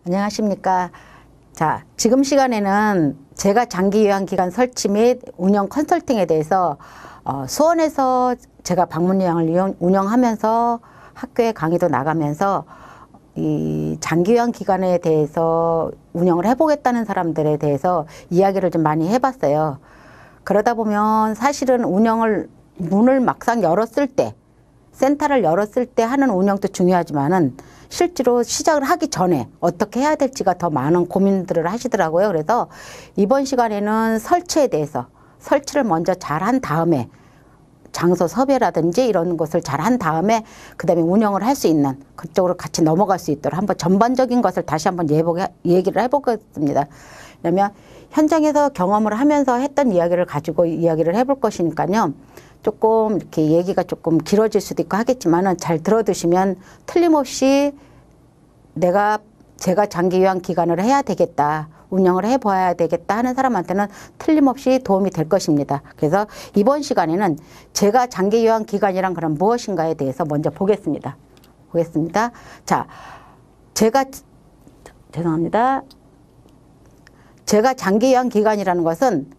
안녕하십니까. 자, 지금 시간에는 제가 장기요양기관 설치 및 운영 컨설팅에 대해서 수원에서 제가 방문요양을 운영하면서 학교에 강의도 나가면서 이 장기요양기관에 대해서 운영을 해보겠다는 사람들에 대해서 이야기를 좀 많이 해봤어요. 그러다 보면 사실은 문을 막상 열었을 때, 센터를 열었을 때 하는 운영도 중요하지만은 실제로 시작을 하기 전에 어떻게 해야 될지가 더 많은 고민들을 하시더라고요. 그래서 이번 시간에는 설치에 대해서 설치를 먼저 잘 한 다음에 장소 섭외라든지 이런 것을 잘 한 다음에 그 다음에 운영을 할 수 있는 그쪽으로 같이 넘어갈 수 있도록 한번 전반적인 것을 다시 한번 얘기를 해보겠습니다. 왜냐하면 현장에서 경험을 하면서 했던 이야기를 가지고 이야기를 해볼 것이니까요. 조금 이렇게 얘기가 조금 길어질 수도 있고 하겠지만은 잘 들어두시면 틀림없이 제가 장기요양 기관을 해야 되겠다, 운영을 해봐야 되겠다 하는 사람한테는 틀림없이 도움이 될 것입니다. 그래서 이번 시간에는 제가 장기요양 기관이란 그럼 무엇인가에 대해서 먼저 보겠습니다. 자, 죄송합니다. 제가 장기요양 기관이라는 것은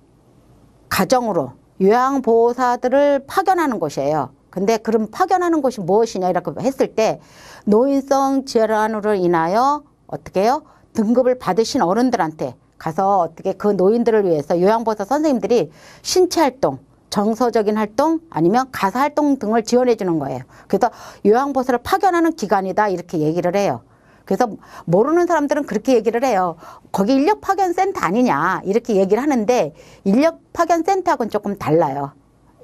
가정으로 요양보호사들을 파견하는 곳이에요. 근데 그럼 파견하는 곳이 무엇이냐 이렇게 했을 때 노인성 질환으로 인하여 어떻게 해요? 등급을 받으신 어른들한테 가서 어떻게 그 노인들을 위해서 요양보호사 선생님들이 신체활동, 정서적인 활동 아니면 가사활동 등을 지원해 주는 거예요. 그래서 요양보호사를 파견하는 기관이다 이렇게 얘기를 해요. 그래서 모르는 사람들은 그렇게 얘기를 해요. 거기 인력파견센터 아니냐 이렇게 얘기를 하는데 인력파견센터하고는 조금 달라요.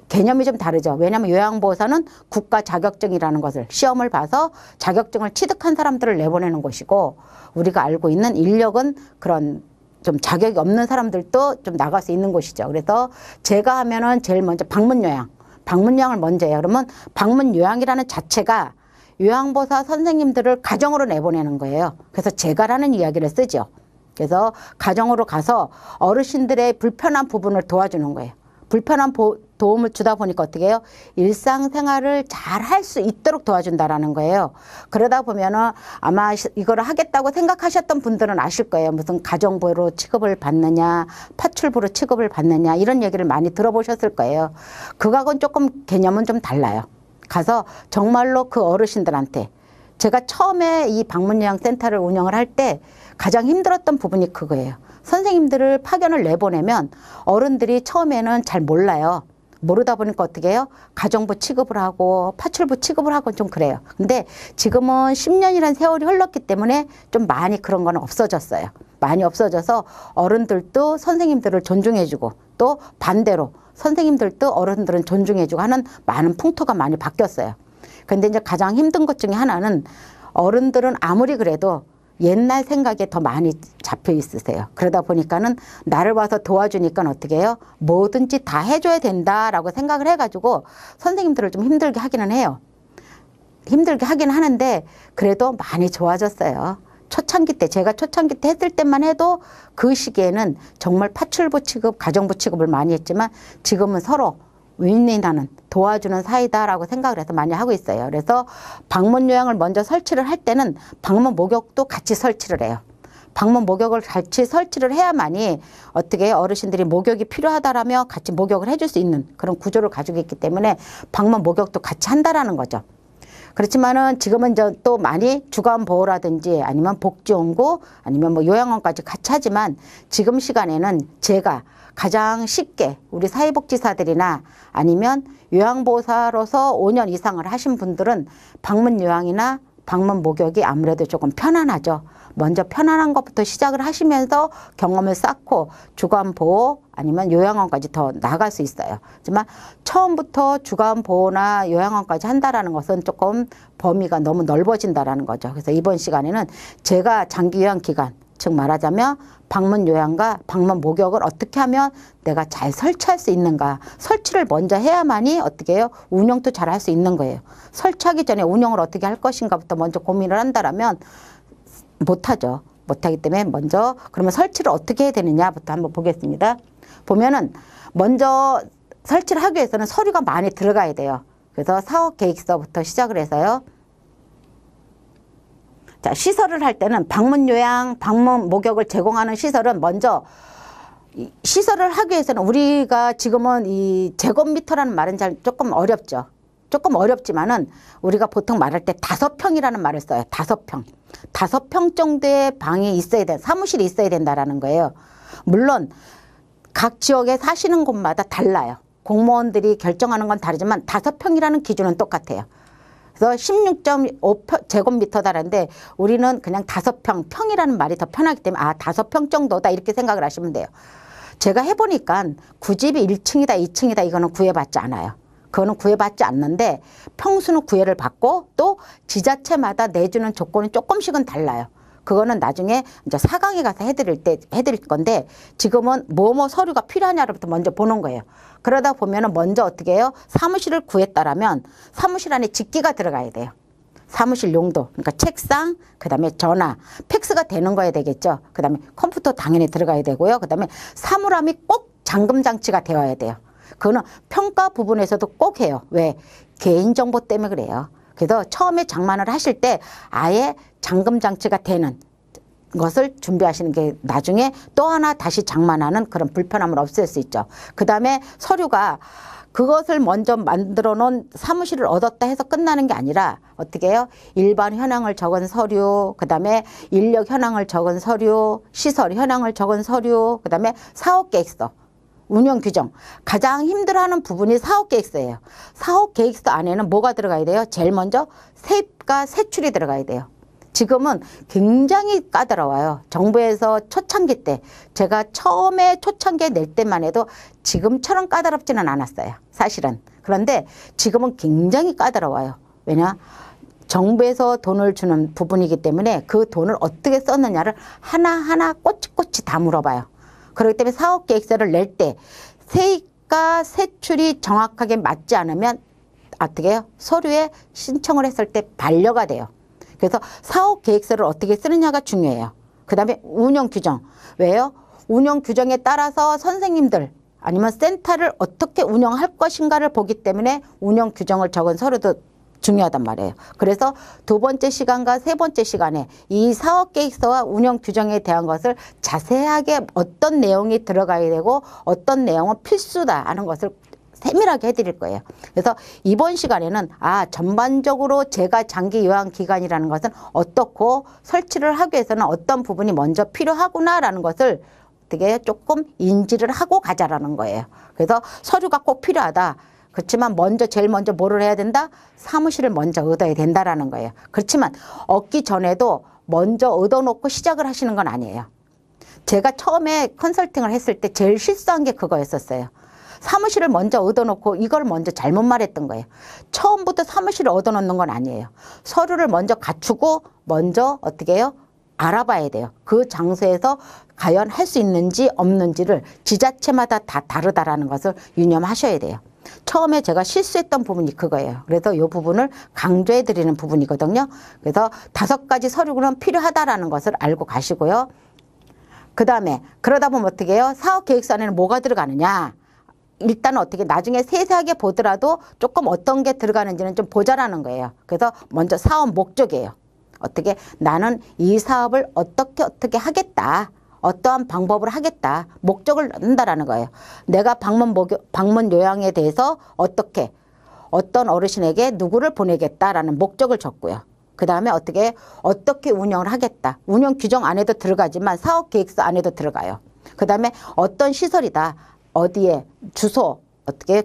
개념이 좀 다르죠. 왜냐하면 요양보호사는 국가 자격증이라는 것을 시험을 봐서 자격증을 취득한 사람들을 내보내는 곳이고 우리가 알고 있는 인력은 그런 좀 자격이 없는 사람들도 좀 나갈 수 있는 곳이죠. 그래서 제가 하면은 제일 먼저 방문요양을 먼저 해요. 그러면 방문요양이라는 자체가 요양보호사 선생님들을 가정으로 내보내는 거예요. 그래서 제가라는 이야기를 쓰죠. 그래서 가정으로 가서 어르신들의 불편한 부분을 도와주는 거예요. 불편한 도움을 주다 보니까 어떻게 해요? 일상생활을 잘 할 수 있도록 도와준다라는 거예요. 그러다 보면은 아마 이걸 하겠다고 생각하셨던 분들은 아실 거예요. 무슨 가정부로 취급을 받느냐, 파출부로 취급을 받느냐 이런 얘기를 많이 들어보셨을 거예요. 그거하고는 조금 개념은 좀 달라요. 가서 정말로 그 어르신들한테 제가 처음에 이 방문요양센터를 운영을 할 때 가장 힘들었던 부분이 그거예요. 선생님들을 파견을 내보내면 어른들이 처음에는 잘 몰라요. 모르다 보니까 어떻게 해요? 가정부 취급을 하고 파출부 취급을 하고 좀 그래요. 근데 지금은 10년이라는 세월이 흘렀기 때문에 좀 많이 그런 건 없어졌어요. 많이 없어져서 어른들도 선생님들을 존중해주고 또 반대로 선생님들도 어른들은 존중해주고 하는 많은 풍토가 많이 바뀌었어요. 근데 이제 가장 힘든 것 중에 하나는 어른들은 아무리 그래도 옛날 생각에 더 많이 잡혀 있으세요. 그러다 보니까는 나를 와서 도와주니까 어떻게 해요? 뭐든지 다 해줘야 된다라고 생각을 해가지고 선생님들을 좀 힘들게 하기는 해요. 힘들게 하긴 하는데 그래도 많이 좋아졌어요. 초창기 때 제가 초창기 때 했을 때만 해도 그 시기에는 정말 파출부 취급, 가정부 취급을 많이 했지만 지금은 서로 윈윈하는 도와주는 사이다라고 생각을 해서 많이 하고 있어요. 그래서 방문요양을 먼저 설치를 할 때는 방문 목욕도 같이 설치를 해요. 방문 목욕을 같이 설치를 해야만이 어떻게 어르신들이 목욕이 필요하다라며 같이 목욕을 해줄 수 있는 그런 구조를 가지고 있기 때문에 방문 목욕도 같이 한다라는 거죠. 그렇지만은 지금은 이제 또 많이 주간보호라든지 아니면 복지원고 아니면 뭐 요양원까지 같이 하지만 지금 시간에는 제가 가장 쉽게 우리 사회복지사들이나 아니면 요양보호사로서 5년 이상을 하신 분들은 방문요양이나 방문 목욕이 아무래도 조금 편안하죠. 먼저 편안한 것부터 시작을 하시면서 경험을 쌓고 주간보호 아니면 요양원까지 더 나갈 수 있어요. 하지만 처음부터 주간보호나 요양원까지 한다라는 것은 조금 범위가 너무 넓어진다라는 거죠. 그래서 이번 시간에는 제가 장기요양기관, 즉 말하자면 방문요양과 방문 목욕을 어떻게 하면 내가 잘 설치할 수 있는가. 설치를 먼저 해야만이 어떻게 해요? 운영도 잘 할 수 있는 거예요. 설치하기 전에 운영을 어떻게 할 것인가부터 먼저 고민을 한다라면 못하죠. 못하기 때문에 먼저 그러면 설치를 어떻게 해야 되느냐부터 한번 보겠습니다. 보면은 먼저 설치를 하기 위해서는 서류가 많이 들어가야 돼요. 그래서 사업 계획서부터 시작을 해서요. 자, 시설을 할 때는 방문 요양, 방문 목욕을 제공하는 시설은 먼저 시설을 하기 위해서는 우리가 지금은 이 제곱미터라는 말은 잘 조금 어렵죠. 조금 어렵지만은 우리가 보통 말할 때 5평이라는 말을 써요. 5평. 5평 정도의 방이 있어야 돼. 사무실이 있어야 된다라는 거예요. 물론 각 지역에 사시는 곳마다 달라요. 공무원들이 결정하는 건 다르지만 5평이라는 기준은 똑같아요. 그래서 16.5 제곱미터다라는데 우리는 그냥 5평, 평이라는 말이 더 편하기 때문에 5평 정도다 이렇게 생각을 하시면 돼요. 제가 해보니까 구집이 1층이다, 2층이다 이거는 구애받지 않아요. 그거는 구애받지 않는데 평수는 구애를 받고 또 지자체마다 내주는 조건은 조금씩은 달라요. 그거는 나중에 이제 4강에 가서 해드릴 건데 지금은 뭐뭐 서류가 필요하냐부터 먼저 보는 거예요. 그러다 보면은 먼저 어떻게 해요? 사무실을 구했다라면 사무실 안에 직기가 들어가야 돼요. 사무실 용도, 그러니까 책상, 그 다음에 전화, 팩스가 되는 거야 되겠죠. 그 다음에 컴퓨터 당연히 들어가야 되고요. 그 다음에 사물함이 꼭 잠금 장치가 되어야 돼요. 그거는 평가 부분에서도 꼭 해요. 왜? 개인정보 때문에 그래요. 그래서 처음에 장만을 하실 때 아예 잠금 장치가 되는 것을 준비하시는 게 나중에 또 하나 다시 장만하는 그런 불편함을 없앨 수 있죠. 그 다음에 서류가 그것을 먼저 만들어 놓은 사무실을 얻었다 해서 끝나는 게 아니라 어떻게 해요? 일반 현황을 적은 서류, 그 다음에 인력 현황을 적은 서류, 시설 현황을 적은 서류, 그 다음에 사업계획서, 운영 규정. 가장 힘들어하는 부분이 사업계획서예요. 사업계획서 안에는 뭐가 들어가야 돼요? 제일 먼저 세입과 세출이 들어가야 돼요. 지금은 굉장히 까다로워요. 정부에서 초창기 때 제가 처음에 초창기에 낼 때만 해도 지금처럼 까다롭지는 않았어요. 사실은. 그런데 지금은 굉장히 까다로워요. 왜냐? 정부에서 돈을 주는 부분이기 때문에 그 돈을 어떻게 썼느냐를 하나하나 꼬치꼬치 다 물어봐요. 그렇기 때문에 사업계획서를 낼 때 세입과 세출이 정확하게 맞지 않으면 어떻게 해요? 서류에 신청을 했을 때 반려가 돼요. 그래서 사업계획서를 어떻게 쓰느냐가 중요해요. 그 다음에 운영규정. 왜요? 운영규정에 따라서 선생님들 아니면 센터를 어떻게 운영할 것인가를 보기 때문에 운영규정을 적은 서류도 중요하단 말이에요. 그래서 2번째 시간과 3번째 시간에 이 사업계획서와 운영규정에 대한 것을 자세하게 어떤 내용이 들어가야 되고 어떤 내용은 필수다 하는 것을 세밀하게 해드릴 거예요. 그래서 이번 시간에는 전반적으로 제가 장기 요양 기간이라는 것은 어떻고 설치를 하기 위해서는 어떤 부분이 먼저 필요하구나라는 것을 어떻게 조금 인지를 하고 가자라는 거예요. 그래서 서류가 꼭 필요하다. 그렇지만 제일 먼저 뭐를 해야 된다? 사무실을 먼저 얻어야 된다라는 거예요. 그렇지만 얻기 전에도 먼저 얻어놓고 시작을 하시는 건 아니에요. 제가 처음에 컨설팅을 했을 때 제일 실수한 게 그거였었어요. 사무실을 먼저 얻어놓고 이걸 먼저 잘못 말했던 거예요. 처음부터 사무실을 얻어놓는 건 아니에요. 서류를 먼저 갖추고 먼저 어떻게 해요? 알아봐야 돼요. 그 장소에서 과연 할 수 있는지 없는지를 지자체마다 다 다르다라는 것을 유념하셔야 돼요. 처음에 제가 실수했던 부분이 그거예요. 그래서 이 부분을 강조해 드리는 부분이거든요. 그래서 5가지 서류는 필요하다라는 것을 알고 가시고요. 그 다음에 그러다 보면 어떻게 해요? 사업계획서 안에는 뭐가 들어가느냐? 일단 어떻게 나중에 세세하게 보더라도 조금 어떤 게 들어가는지는 좀 보자라는 거예요. 그래서 먼저 사업 목적이에요. 어떻게 나는 이 사업을 어떻게 하겠다. 어떠한 방법을 하겠다. 목적을 넣는다라는 거예요. 내가 방문 요양에 대해서 어떤 어르신에게 누구를 보내겠다라는 목적을 적고요. 그 다음에 어떻게 운영을 하겠다. 운영 규정 안에도 들어가지만 사업 계획서 안에도 들어가요. 그 다음에 어떤 시설이다. 어디에 주소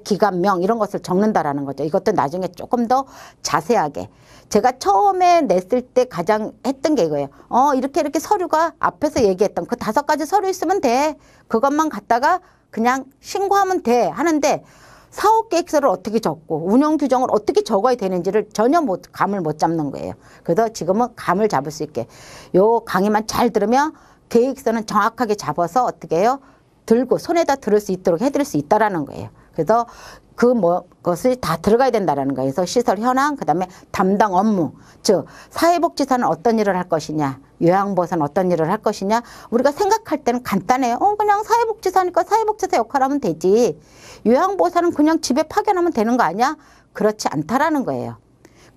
기관명 이런 것을 적는다라는 거죠. 이것도 나중에 조금 더 자세하게. 제가 처음에 냈을 때 가장 했던 게 이거예요. 이렇게 서류가 앞에서 얘기했던 그 5가지 서류 있으면 돼. 그것만 갖다가 그냥 신고하면 돼. 하는데 사업계획서를 어떻게 적고 운영규정을 어떻게 적어야 되는지를 전혀 감을 못 잡는 거예요. 그래서 지금은 감을 잡을 수 있게. 요 강의만 잘 들으면 계획서는 정확하게 잡아서 어떻게 해요? 들고 손에다 들을 수 있도록 해드릴 수 있다라는 거예요. 그래서 그것이 다 들어가야 된다라는 거예요. 그래서 시설 현황, 그 다음에 담당 업무, 즉 사회복지사는 어떤 일을 할 것이냐, 요양보호사는 어떤 일을 할 것이냐. 우리가 생각할 때는 간단해요. 그냥 사회복지사니까 사회복지사 역할하면 되지. 요양보호사는 그냥 집에 파견하면 되는 거 아니야? 그렇지 않다라는 거예요.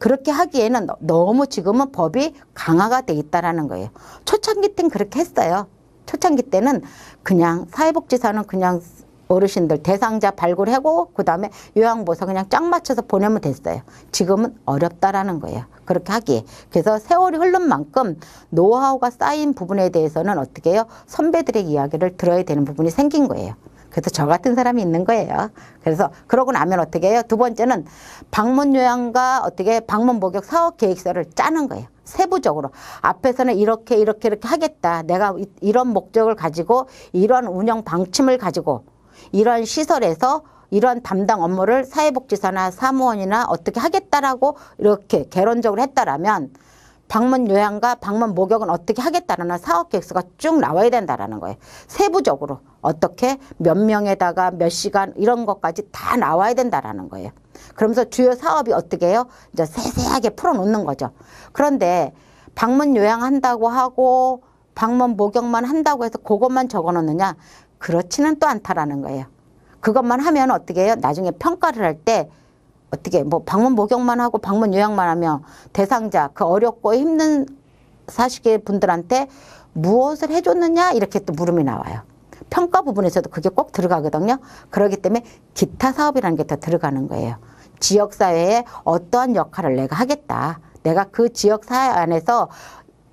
그렇게 하기에는 너무 지금은 법이 강화가 돼 있다라는 거예요. 초창기 때는 그렇게 했어요. 초창기 때는 그냥 사회복지사는 그냥 어르신들 대상자 발굴하고 그다음에 요양보호사 그냥 짝 맞춰서 보내면 됐어요. 지금은 어렵다라는 거예요. 그렇게 하기에. 그래서 세월이 흐른 만큼 노하우가 쌓인 부분에 대해서는 어떻게 해요? 선배들의 이야기를 들어야 되는 부분이 생긴 거예요. 그래서 저 같은 사람이 있는 거예요. 그래서 그러고 나면 어떻게 해요? 두 번째는 방문 요양과 어떻게 방문 목욕 사업 계획서를 짜는 거예요. 세부적으로. 앞에서는 이렇게 하겠다. 내가 이런 목적을 가지고 이런 운영 방침을 가지고 이런 시설에서 이런 담당 업무를 사회복지사나 사무원이나 어떻게 하겠다라고 이렇게 개론적으로 했다라면 방문 요양과 방문 목욕은 어떻게 하겠다라는 사업 계획서가 쭉 나와야 된다라는 거예요. 세부적으로 어떻게 몇 명에다가 몇 시간 이런 것까지 다 나와야 된다라는 거예요. 그러면서 주요 사업이 어떻게 해요? 이제 세세하게 풀어놓는 거죠. 그런데 방문 요양한다고 하고 방문 목욕만 한다고 해서 그것만 적어놓느냐? 그렇지는 또 않다라는 거예요. 그것만 하면 어떻게 해요? 나중에 평가를 할 때 어떻게 뭐 방문 목욕만 하고 방문 요양만 하면 대상자 그 어렵고 힘든 사시게 분들한테 무엇을 해줬느냐 이렇게 또 물음이 나와요. 평가 부분에서도 그게 꼭 들어가거든요. 그렇기 때문에 기타 사업이라는 게 더 들어가는 거예요. 지역사회에 어떠한 역할을 내가 하겠다. 내가 그 지역사회 안에서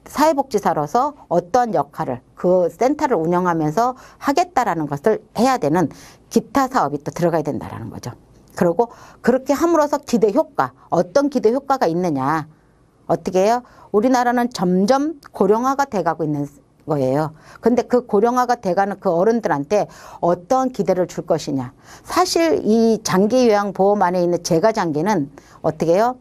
사회복지사로서 어떤 역할을 그 센터를 운영하면서 하겠다라는 것을 해야 되는 기타 사업이 또 들어가야 된다는 거죠. 그리고 그렇게 함으로써 기대 효과, 어떤 기대 효과가 있느냐. 어떻게 해요? 우리나라는 점점 고령화가 돼가고 있는 거예요. 근데 그 고령화가 돼가는 그 어른들한테 어떤 기대를 줄 것이냐. 사실 이 장기요양보험 안에 있는 재가장기는 어떻게 해요?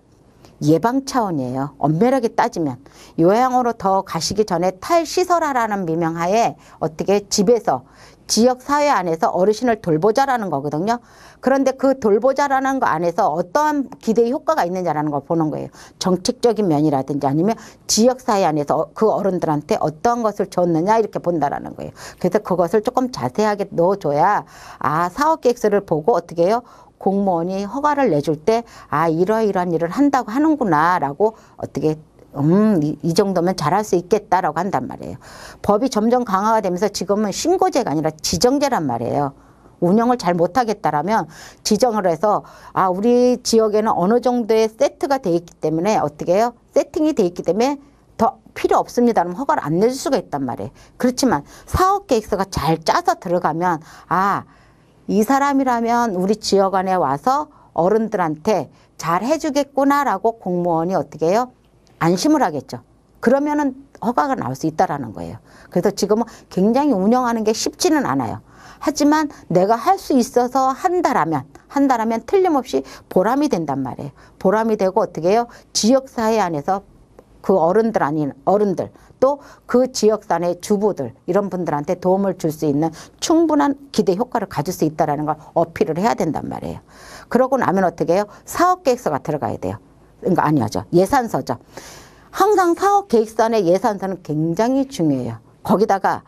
예방 차원이에요. 엄밀하게 따지면. 요양으로 더 가시기 전에 탈시설화라는 미명하에 어떻게 집에서 지역사회 안에서 어르신을 돌보자라는 거거든요. 그런데 그 돌보자라는 거 안에서 어떠한 기대의 효과가 있느냐라는 걸 보는 거예요. 정책적인 면이라든지 아니면 지역사회 안에서 그 어른들한테 어떠한 것을 줬느냐 이렇게 본다라는 거예요. 그래서 그것을 조금 자세하게 넣어줘야 사업계획서를 보고 어떻게 해요? 공무원이 허가를 내줄 때 이러이러한 일을 한다고 하는구나 라고 어떻게 이 정도면 잘할 수 있겠다라고 한단 말이에요. 법이 점점 강화가 되면서 지금은 신고제가 아니라 지정제란 말이에요. 운영을 잘 못하겠다라면 지정을 해서 우리 지역에는 어느 정도의 세트가 돼 있기 때문에 어떻게 해요? 세팅이 돼 있기 때문에 더 필요 없습니다. 그럼 허가를 안 내줄 수가 있단 말이에요. 그렇지만 사업계획서가 잘 짜서 들어가면 이 사람이라면 우리 지역 안에 와서 어른들한테 잘 해주겠구나라고 공무원이 어떻게 해요? 안심을 하겠죠. 그러면은 허가가 나올 수 있다라는 거예요. 그래서 지금은 굉장히 운영하는 게 쉽지는 않아요. 하지만 내가 할 수 있어서 한다라면 틀림없이 보람이 된단 말이에요. 보람이 되고 어떻게 해요? 지역사회 안에서 그 어른들 아닌 어른들 또 그 지역사회 주부들 이런 분들한테 도움을 줄 수 있는 충분한 기대 효과를 가질 수 있다는 걸 어필을 해야 된단 말이에요. 그러고 나면 어떻게 해요? 사업계획서가 들어가야 돼요. 그러니까 아니죠. 예산서죠. 항상 사업계획서 안에 예산서는 굉장히 중요해요. 거기다가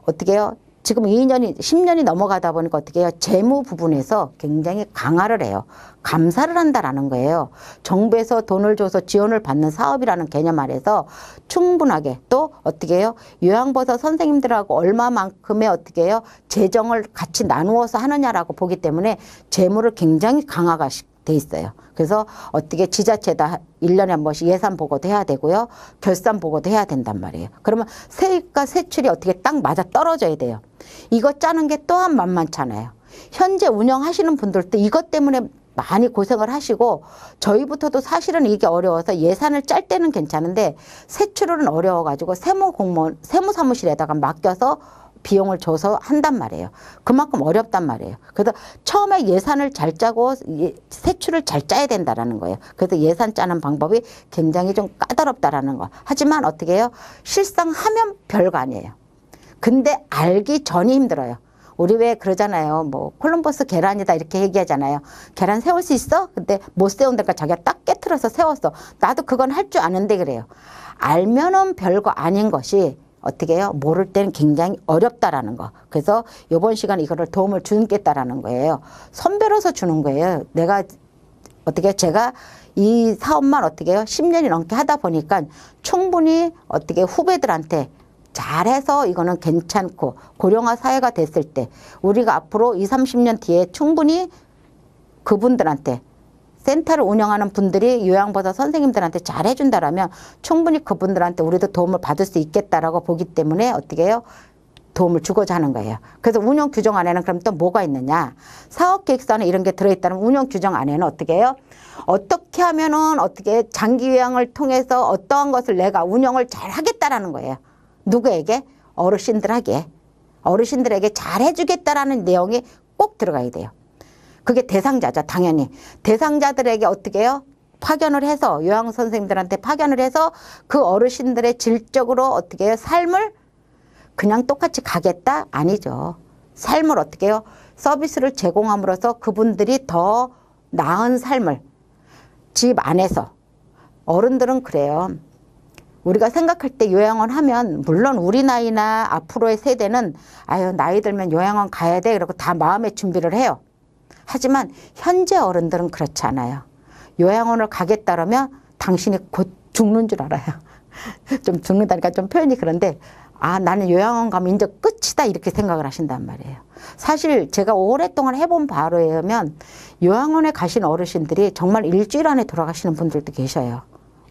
어떻게 해요? 지금 2년이 10년이 넘어가다 보니까 어떻게 해요? 재무 부분에서 굉장히 강화를 해요. 감사를 한다라는 거예요. 정부에서 돈을 줘서 지원을 받는 사업이라는 개념 아래서 충분하게 또 어떻게 해요? 요양보호사 선생님들하고 얼마만큼의 어떻게 해요? 재정을 같이 나누어서 하느냐라고 보기 때문에 재무를 굉장히 강화가 돼 있어요. 그래서 어떻게 지자체다 1년에 한 번씩 예산 보고도 해야 되고요. 결산 보고도 해야 된단 말이에요. 그러면 세입과 세출이 어떻게 딱 맞아 떨어져야 돼요. 이거 짜는 게 또한 만만찮아요. 현재 운영하시는 분들도 이것 때문에 많이 고생을 하시고 저희부터도 사실은 이게 어려워서 예산을 짤 때는 괜찮은데 세출은 어려워가지고 세무사무실에다가 맡겨서 비용을 줘서 한단 말이에요. 그만큼 어렵단 말이에요. 그래서 처음에 예산을 잘 짜고 세출을 잘 짜야 된다라는 거예요. 그래서 예산 짜는 방법이 굉장히 좀 까다롭다라는 거. 하지만 어떻게 해요? 실상 하면 별거 아니에요. 근데 알기 전이 힘들어요. 우리 왜 그러잖아요. 뭐 콜럼버스 계란이다 이렇게 얘기하잖아요. 계란 세울 수 있어? 근데 못 세운다니까 자기가 딱 깨트려서 세웠어. 나도 그건 할 줄 아는데 그래요. 알면은 별거 아닌 것이 어떻게 해요? 모를 때는 굉장히 어렵다라는 거. 그래서 이번 시간에 이거를 도움을 주겠다라는 거예요. 선배로서 주는 거예요. 내가 어떻게 제가 이 사업만 어떻게 해요? 10년이 넘게 하다 보니까 충분히 어떻게 후배들한테 잘해서 이거는 괜찮고 고령화 사회가 됐을 때 우리가 앞으로 20, 30년 뒤에 충분히 그분들한테 센터를 운영하는 분들이 요양보호사 선생님들한테 잘 해준다라면 충분히 그분들한테 우리도 도움을 받을 수 있겠다라고 보기 때문에 어떻게 해요? 도움을 주고자 하는 거예요. 그래서 운영 규정 안에는 그럼 또 뭐가 있느냐? 사업계획서안에 이런 게 들어있다면 운영 규정 안에는 어떻게 해요? 어떻게 하면은 어떻게 장기 요양을 통해서 어떠한 것을 내가 운영을 잘 하겠다라는 거예요. 누구에게? 어르신들에게. 어르신들에게 잘 해주겠다라는 내용이 꼭 들어가야 돼요. 그게 대상자죠, 당연히. 대상자들에게 어떻게 해요? 파견을 해서 요양 선생님들한테 파견을 해서 그 어르신들의 질적으로 어떻게 해요? 삶을 그냥 똑같이 가겠다? 아니죠. 삶을 어떻게 해요? 서비스를 제공함으로써 그분들이 더 나은 삶을 집 안에서 어른들은 그래요. 우리가 생각할 때 요양원 하면 물론 우리 나이나 앞으로의 세대는 아유 나이 들면 요양원 가야 돼 이러고 다 마음의 준비를 해요. 하지만 현재 어른들은 그렇지 않아요. 요양원을 가겠다라면 당신이 곧 죽는 줄 알아요. 좀 죽는다니까 좀 표현이 그런데 아 나는 요양원 가면 이제 끝이다 이렇게 생각을 하신단 말이에요. 사실 제가 오랫동안 해본 바로 의하면 요양원에 가신 어르신들이 정말 일주일 안에 돌아가시는 분들도 계셔요.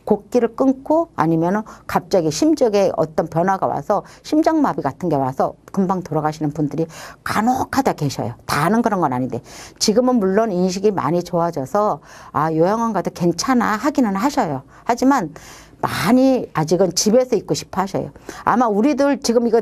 곡기를 끊고 아니면 갑자기 심적에 어떤 변화가 와서 심장마비 같은 게 와서 금방 돌아가시는 분들이 간혹하다 계셔요. 다 아는 그런 건 아닌데 지금은 물론 인식이 많이 좋아져서 아 요양원 가도 괜찮아 하기는 하셔요. 하지만 많이 아직은 집에서 있고 싶어 하셔요. 아마 우리들 지금 이거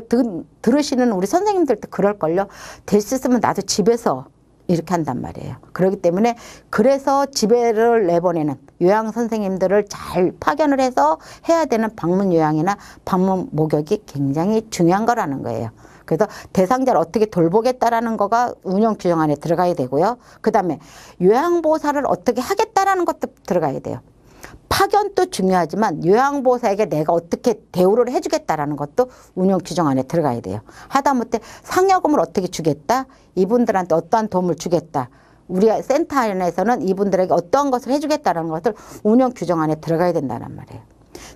들으시는 우리 선생님들도 그럴걸요. 될 수 있으면 나도 집에서 이렇게 한단 말이에요. 그렇기 때문에 그래서 집에를 내보내는 요양 선생님들을 잘 파견을 해서 해야 되는 방문 요양이나 방문 목욕이 굉장히 중요한 거라는 거예요. 그래서 대상자를 어떻게 돌보겠다라는 거가 운영 규정 안에 들어가야 되고요. 그 다음에 요양보호사를 어떻게 하겠다라는 것도 들어가야 돼요. 파견도 중요하지만 요양보호사에게 내가 어떻게 대우를 해주겠다라는 것도 운영 규정 안에 들어가야 돼요. 하다못해 상여금을 어떻게 주겠다? 이분들한테 어떠한 도움을 주겠다. 우리 센터 안에서는 이분들에게 어떠한 것을 해주겠다라는 것을 운영 규정 안에 들어가야 된다는 말이에요.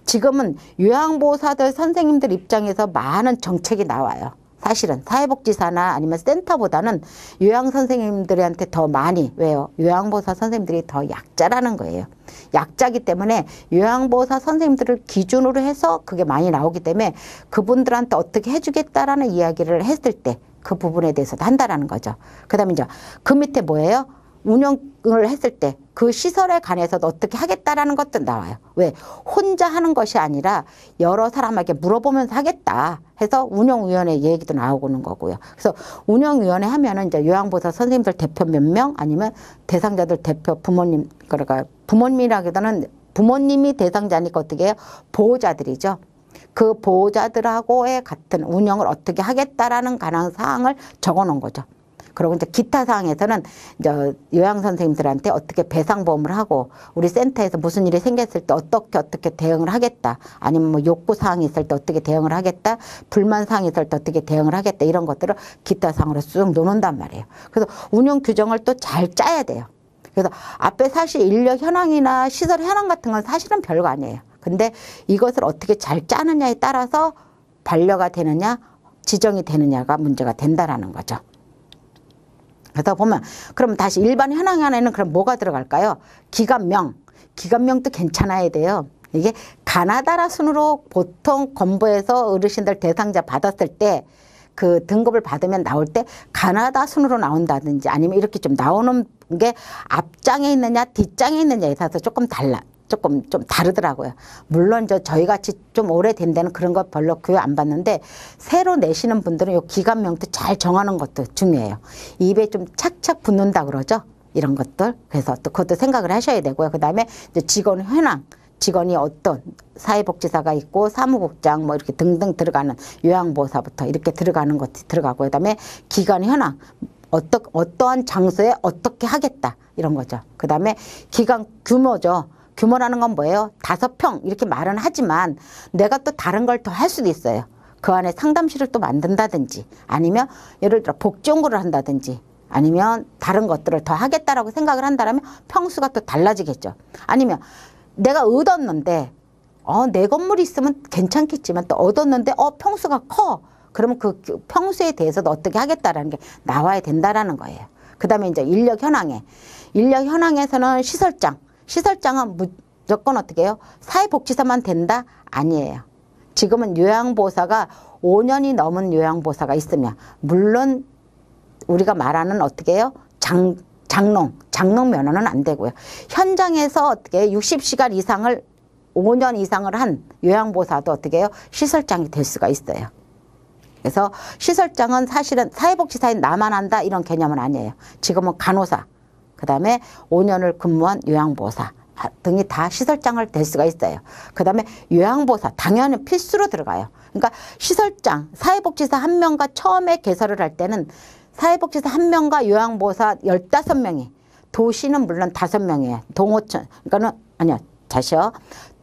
지금은 요양보호사들 선생님들 입장에서 많은 정책이 나와요. 사실은 사회복지사나 아니면 센터보다는 요양 선생님들한테 더 많이 왜요? 요양보호사 선생님들이 더 약자라는 거예요. 약자기 때문에 요양보호사 선생님들을 기준으로 해서 그게 많이 나오기 때문에 그분들한테 어떻게 해주겠다라는 이야기를 했을 때 그 부분에 대해서도 한다라는 거죠. 그 다음에 이제 그 밑에 뭐예요? 운영을 했을 때 그 시설에 관해서도 어떻게 하겠다라는 것도 나와요. 왜? 혼자 하는 것이 아니라 여러 사람에게 물어보면서 하겠다 해서 운영위원회 얘기도 나오고는 거고요. 그래서 운영위원회 하면은 이제 요양보호사 선생님들 대표 몇 명 아니면 대상자들 대표 부모님, 그러니까 부모님이라기보다는 부모님이 대상자니까 어떻게 해요? 보호자들이죠. 그 보호자들하고의 같은 운영을 어떻게 하겠다라는 관한 사항을 적어 놓은 거죠. 그리고 이제 기타 사항에서는 이제 요양 선생님들한테 어떻게 배상보험을 하고 우리 센터에서 무슨 일이 생겼을 때 어떻게 대응을 하겠다. 아니면 뭐 욕구 사항이 있을 때 어떻게 대응을 하겠다. 불만 사항이 있을 때 어떻게 대응을 하겠다. 이런 것들을 기타 사항으로 쭉 놓는단 말이에요. 그래서 운영 규정을 또 잘 짜야 돼요. 그래서 앞에 사실 인력 현황이나 시설 현황 같은 건 사실은 별거 아니에요. 근데 이것을 어떻게 잘 짜느냐에 따라서 반려가 되느냐 지정이 되느냐가 문제가 된다라는 거죠. 그러다 보면 그럼 다시 일반 현황 안에는 그럼 뭐가 들어갈까요? 기관명. 기관명도 괜찮아야 돼요. 이게 가나다라 순으로 보통 건보에서 어르신들 대상자 받았을 때 그 등급을 받으면 나올 때 가나다 순으로 나온다든지 아니면 이렇게 좀 나오는 게 앞장에 있느냐 뒷장에 있느냐에 따라서 조금 좀 다르더라고요. 물론 저희 같이 좀 오래된 데는 그런 거 별로 교육 안 받는데 새로 내시는 분들은 요 기관명도 잘 정하는 것도 중요해요. 입에 좀 착착 붙는다 그러죠. 이런 것들. 그래서 또 그것도 생각을 하셔야 되고요. 그 다음에 이제 직원 현황. 직원이 어떤 사회복지사가 있고 사무국장 뭐 이렇게 등등 들어가는 요양보호사부터 이렇게 들어가는 것이 들어가고 그다음에 기관 현황 어떠한 장소에 어떻게 하겠다 이런 거죠. 그다음에 기관 규모죠. 규모라는 건 뭐예요? 5평 이렇게 말은 하지만 내가 또 다른 걸 더 할 수도 있어요. 그 안에 상담실을 또 만든다든지 아니면 예를 들어 복지연구를 한다든지 아니면 다른 것들을 더 하겠다라고 생각을 한다면 평수가 또 달라지겠죠. 아니면 내가 얻었는데 내 건물이 있으면 괜찮겠지만 또 얻었는데 평수가 커. 그러면 그 평수에 대해서도 어떻게 하겠다라는 게 나와야 된다라는 거예요. 그 다음에 이제 인력 현황에서는 시설장은 무조건 어떻게 해요? 사회복지사만 된다? 아니에요. 지금은 요양보호사가 5년이 넘은 요양보호사가 있으면 물론 우리가 말하는 어떻게 해요? 장롱 면허는 안 되고요. 현장에서 어떻게 60시간 이상을 5년 이상을 한 요양보호사도 어떻게 해요? 시설장이 될 수가 있어요. 그래서 시설장은 사실은 사회복지사인 나만 한다 이런 개념은 아니에요. 지금은 간호사, 그 다음에 5년을 근무한 요양보호사 등이 다 시설장을 될 수가 있어요. 그 다음에 요양보호사 당연히 필수로 들어가요. 그러니까 시설장, 사회복지사 1명과 처음에 개설을 할 때는 사회복지사 1명과 요양보호사 15명이, 도시는 물론 5명이에요. 동어촌, 그러니까는, 아니요, 다시요.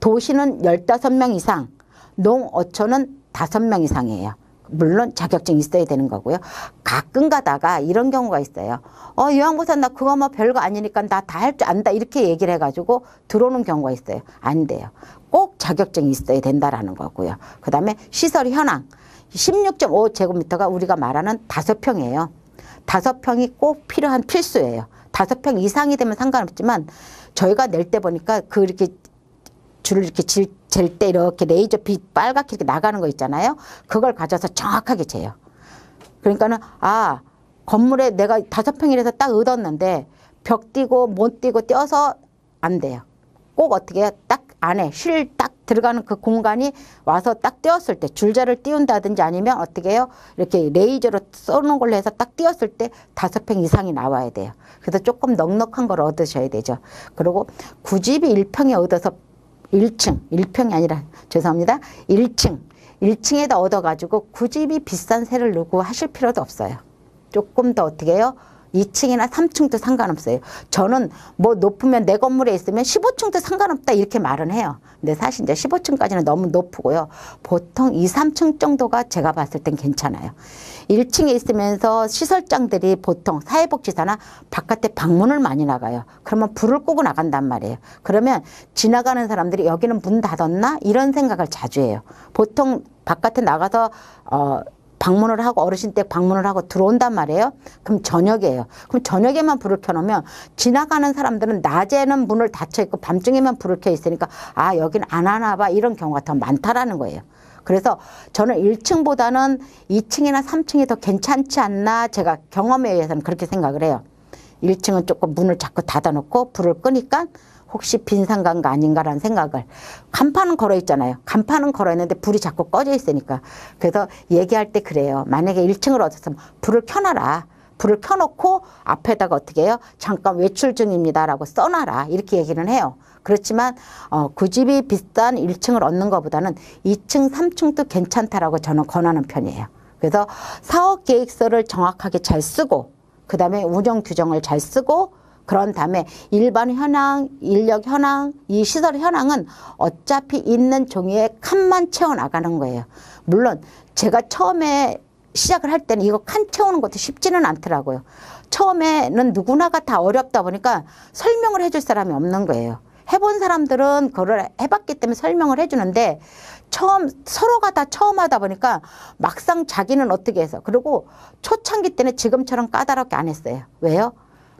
도시는 15명 이상, 농어촌은 5명 이상이에요. 물론 자격증이 있어야 되는 거고요. 가끔 가다가 이런 경우가 있어요. 요양보호사 나 그거 뭐 별거 아니니까 나 다 할 줄 안다 이렇게 얘기를 해가지고 들어오는 경우가 있어요. 안 돼요. 꼭 자격증이 있어야 된다라는 거고요. 그 다음에 시설 현황 16.5제곱미터가 우리가 말하는 5평이에요. 5평이 꼭 필요한 필수예요. 5평 이상이 되면 상관없지만 저희가 낼 때 보니까 그 이렇게 줄을 이렇게 잴 때 이렇게 레이저 빛 빨갛게 이렇게 나가는 거 있잖아요. 그걸 가져서 정확하게 재요. 그러니까는 건물에 내가 5평이라서 딱 얻었는데 벽 띄고 못 띄고 띄어서 안 돼요. 꼭 어떻게 해요? 딱 안에 실 딱 들어가는 그 공간이 와서 딱 띄었을 때 줄자를 띄운다든지 아니면 어떻게 해요? 이렇게 레이저로 쏘는 걸로 해서 딱 띄었을 때 5평 이상이 나와야 돼요. 그래서 조금 넉넉한 걸 얻으셔야 되죠. 그리고 구집이 1평에 얻어서 1평이 아니라 죄송합니다. 1층에다 얻어가지고 굳이 비싼 세를 누고 하실 필요도 없어요. 조금 더 어떻게 해요? 2층이나 3층도 상관없어요. 저는 뭐 높으면 내 건물에 있으면 15층도 상관없다 이렇게 말은 해요. 근데 사실 이제 15층까지는 너무 높고요. 보통 2, 3층 정도가 제가 봤을 땐 괜찮아요. 1층에 있으면서 시설장들이 보통 사회복지사나 바깥에 방문을 많이 나가요. 그러면 불을 끄고 나간단 말이에요. 그러면 지나가는 사람들이 여기는 문 닫았나? 이런 생각을 자주 해요. 보통 바깥에 나가서 방문을 하고 어르신 댁 방문을 하고 들어온단 말이에요. 그럼 저녁이에요. 그럼 저녁에만 불을 켜놓으면 지나가는 사람들은 낮에는 문을 닫혀 있고 밤중에만 불을 켜 있으니까 여긴 안 하나 봐 이런 경우가 더 많다라는 거예요. 그래서 저는 1층보다는 2층이나 3층이 더 괜찮지 않나 제가 경험에 의해서는 그렇게 생각을 해요. 1층은 조금 문을 자꾸 닫아놓고 불을 끄니까 혹시 빈상간가 아닌가라는 생각을. 간판은 걸어 있잖아요. 간판은 걸어 있는데 불이 자꾸 꺼져 있으니까. 그래서 얘기할 때 그래요. 만약에 1층을 얻었으면 불을 켜놔라. 불을 켜놓고 앞에다가 어떻게 해요? 잠깐 외출 중입니다라고 써놔라. 이렇게 얘기는 해요. 그렇지만 구집이 비싼 1층을 얻는 것보다는 2층, 3층도 괜찮다라고 저는 권하는 편이에요. 그래서 사업계획서를 정확하게 잘 쓰고 그 다음에 운영 규정을 잘 쓰고 그런 다음에 일반 현황, 인력 현황, 이 시설 현황은 어차피 있는 종이에 칸만 채워나가는 거예요. 물론 제가 처음에 시작을 할 때는 이거 칸 채우는 것도 쉽지는 않더라고요. 처음에는 누구나가 다 어렵다 보니까 설명을 해줄 사람이 없는 거예요. 해본 사람들은 그걸 해봤기 때문에 설명을 해주는데 서로가 다 처음 하다 보니까 막상 자기는 어떻게 해서 그리고 초창기 때는 지금처럼 까다롭게 안 했어요. 왜요?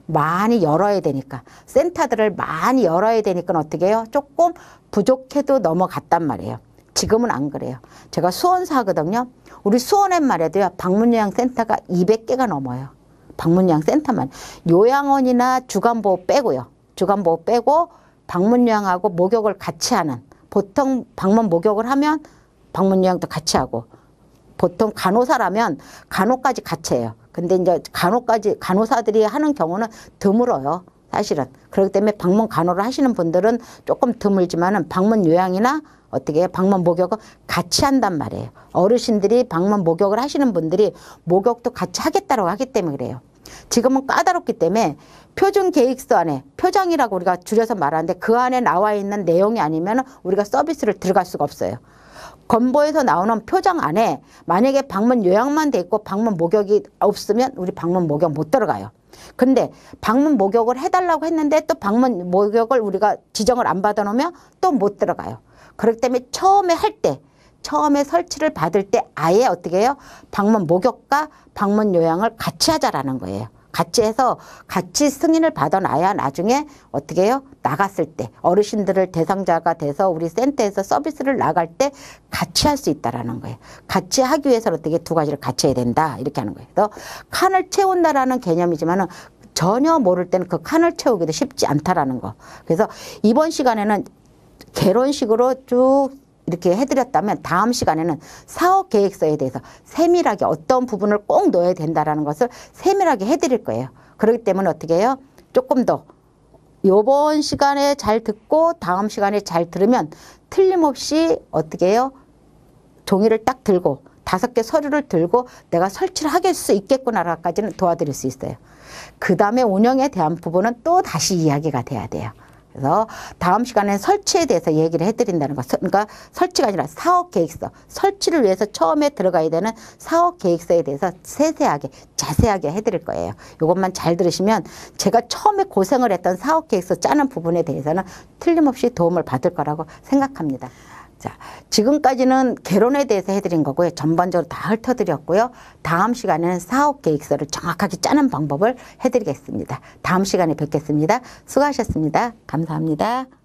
많이 열어야 되니까 센터들을 많이 열어야 되니까 어떻게 해요? 조금 부족해도 넘어갔단 말이에요. 지금은 안 그래요. 제가 수원서 하거든요. 우리 수원엔 말해도요. 방문요양센터가 200개가 넘어요. 방문요양센터만. 요양원이나 주간보호 빼고요. 주간보호 빼고 방문요양하고 목욕을 같이 하는 보통 방문 목욕을 하면 방문요양도 같이 하고 보통 간호사라면 간호까지 같이 해요. 근데 이제 간호사들이 하는 경우는 드물어요. 사실은. 그렇기 때문에 방문 간호를 하시는 분들은 조금 드물지만은 방문 요양이나 어떻게 해요? 방문 목욕은 같이 한단 말이에요. 어르신들이 방문 목욕을 하시는 분들이 목욕도 같이 하겠다고 하기 때문에 그래요. 지금은 까다롭기 때문에 표준 계획서 안에 표정이라고 우리가 줄여서 말하는데 그 안에 나와 있는 내용이 아니면 우리가 서비스를 들어갈 수가 없어요. 건보에서 나오는 표정 안에 만약에 방문 요양만 돼 있고 방문 목욕이 없으면 우리 방문 목욕 못 들어가요. 근데 방문 목욕을 해달라고 했는데 또 방문 목욕을 우리가 지정을 안 받아놓으면 또 못 들어가요. 그렇기 때문에 처음에 할 때, 처음에 설치를 받을 때 아예 어떻게 해요? 방문 목욕과 방문 요양을 같이 하자라는 거예요. 같이 해서 같이 승인을 받아놔야 나중에 어떻게 해요? 나갔을 때 어르신들을 대상자가 돼서 우리 센터에서 서비스를 나갈 때 같이 할 수 있다라는 거예요. 같이 하기 위해서는 어떻게 두 가지를 같이 해야 된다 이렇게 하는 거예요. 그래서 칸을 채운다라는 개념이지만은 전혀 모를 때는 그 칸을 채우기도 쉽지 않다라는 거. 그래서 이번 시간에는 개론식으로 쭉 이렇게 해드렸다면 다음 시간에는 사업 계획서에 대해서 세밀하게 어떤 부분을 꼭 넣어야 된다라는 것을 세밀하게 해드릴 거예요. 그렇기 때문에 어떻게 해요? 조금 더 이번 시간에 잘 듣고 다음 시간에 잘 들으면 틀림없이 어떻게 해요? 종이를 딱 들고 5개 서류를 들고 내가 설치를 하게 수 있겠구나까지는 도와드릴 수 있어요. 그 다음에 운영에 대한 부분은 또 다시 이야기가 돼야 돼요. 그래서 다음 시간에 설치에 대해서 얘기를 해드린다는 거. 그러니까 설치가 아니라 사업계획서. 설치를 위해서 처음에 들어가야 되는 사업계획서에 대해서 세세하게 자세하게 해드릴 거예요. 이것만 잘 들으시면 제가 처음에 고생을 했던 사업계획서 짜는 부분에 대해서는 틀림없이 도움을 받을 거라고 생각합니다. 자, 지금까지는 개론에 대해서 해드린 거고요. 전반적으로 다 훑어드렸고요. 다음 시간에는 사업계획서를 정확하게 짜는 방법을 해드리겠습니다. 다음 시간에 뵙겠습니다. 수고하셨습니다. 감사합니다.